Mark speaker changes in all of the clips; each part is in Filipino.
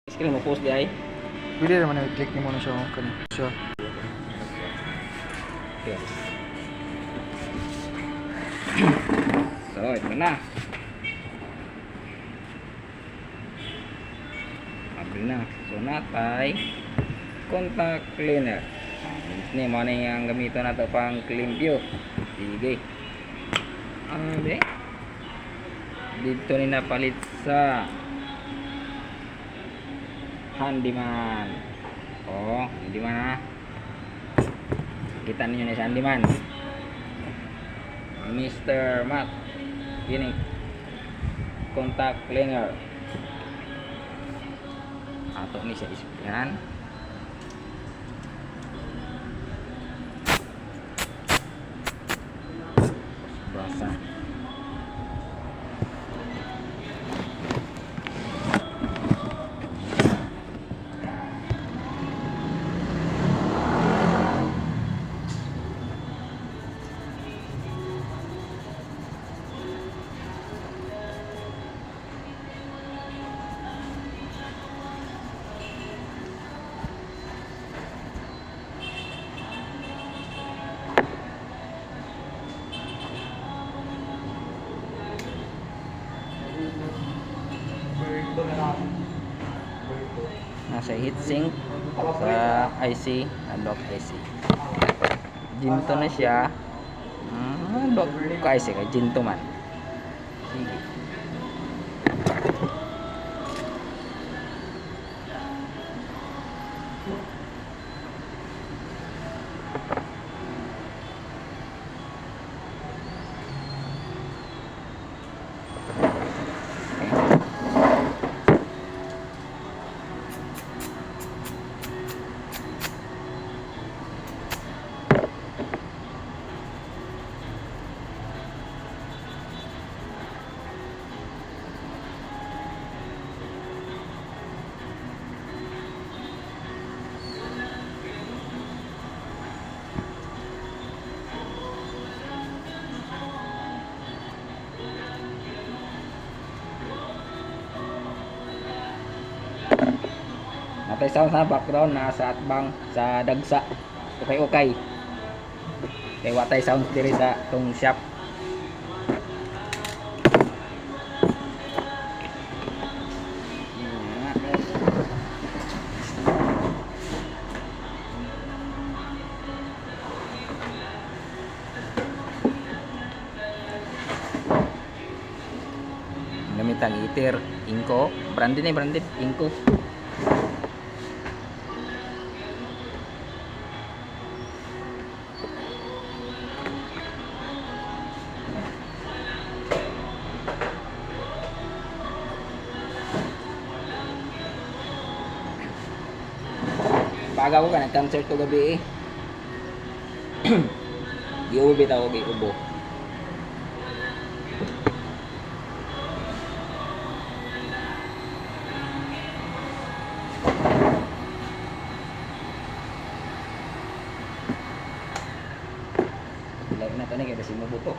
Speaker 1: Screen mo post di ay.
Speaker 2: Pwede naman i-click niyo muna siya kung kanina siya.
Speaker 1: Okay. So, ito na. Abri na. So, natay contact cleaner. Ini mana yang gamiton nato pang clean view. Sige. Abi. Dito ni napalit sa handyman. Oh, handyman na. Kita ninyo na sa handyman. Mr. Matt. Ini contact cleaner. Ato ni sa ispihan. Basa. Nasa heatsink sa IC, lock IC. Ginto na siya. Lock IC kay ginto man. Sige. Natay sound sa background nasa atbang sa dagsa. Okay. Kay watay sound diri sa tong shop. Gamit ang heater, Inco, branded Inco. Paga ko ka nag-concert ko gabi eh. Giubo bitaw ko giubo. Live na to ni kay basi mo buto.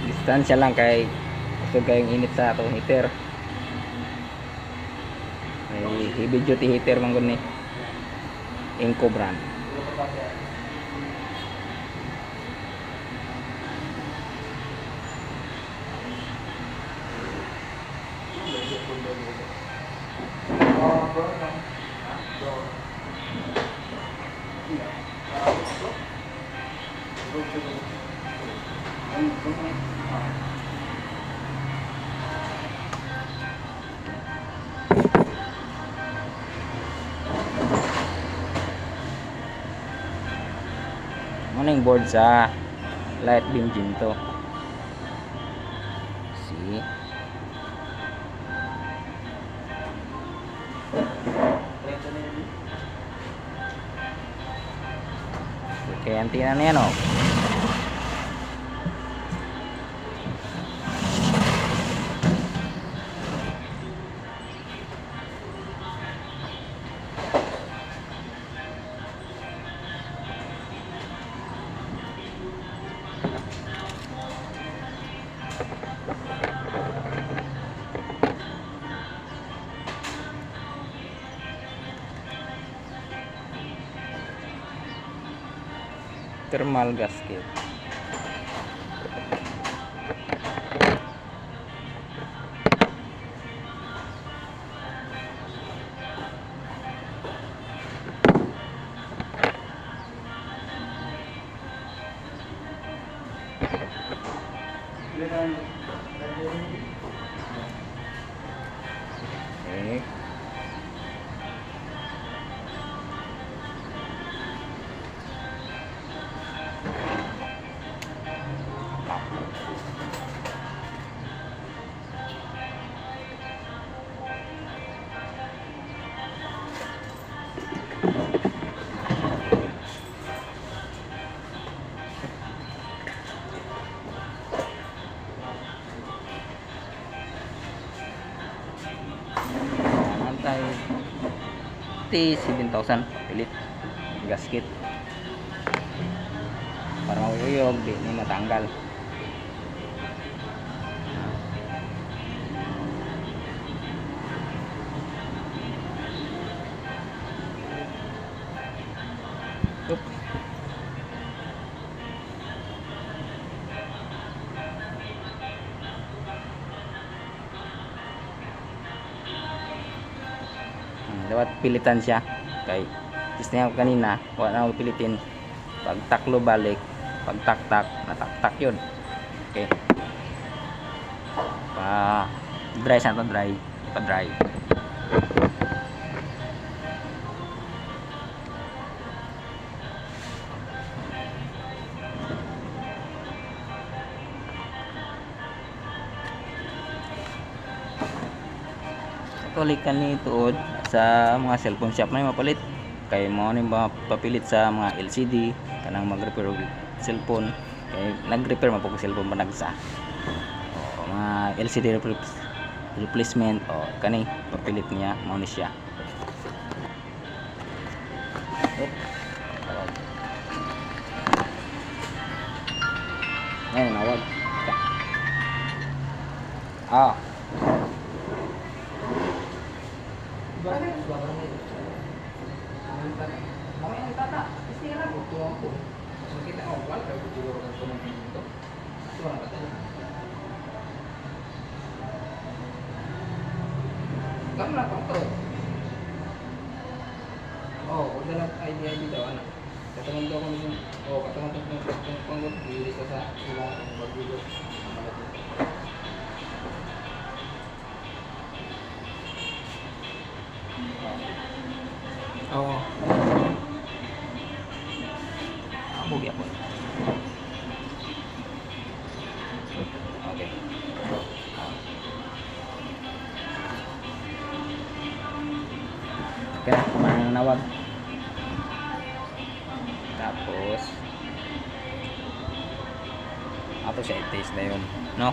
Speaker 1: Distansya lang kay gusto kayong init sa atong heater. May heavy duty heater man gud ni Inco brand. Ano yung board sa light beam ginto. See? Okay, antina na yan oh. Thermal gasket. Okay. Tayo T7000 pilit gasket para mauyog di ni matanggal. Oops. Dapat pilitan siya kay test niya kanina wala na pilitin pag taklo balik pag taktak nataktak yun. Okay, pa dry sa to dry pa dry. Tulikan ni tuod sa mga cellphone shop na mapalit kay mo ni papilit sa mga LCD kanang mag-repair og cellphone kay nag-repair man po cellphone panagsa o mga LCD replacement o kani papilit niya mo ni siya. Ngayon nawag ah kamu lah kontrol. Oh, udah lah ID daw anak. Katangan daw kami yung katangan daw panggot di sa sila ang bagyo. Oh. Ako biya po. Okay. Okay na, mananawag. Tapos siya i-taste na yun, no?